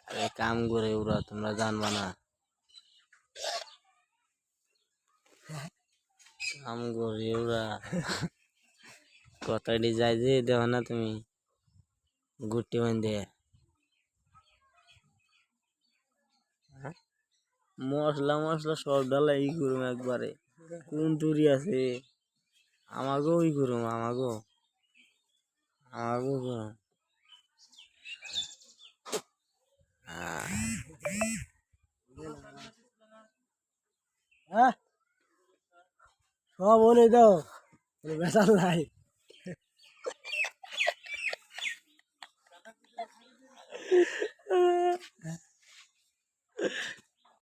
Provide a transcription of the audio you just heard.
আরে কাম করে ওরা তোমরা জানবা না কাম করে ওরা কথাটি যাই যে দেখো না তুমি গুটি বান্ধে মশলা মশলা সব ডালা ই করুম একবারে কোন টুরি আছে আমাকেও ই করুম আমাকেও করুম সব বলে দাও বেসাল নাই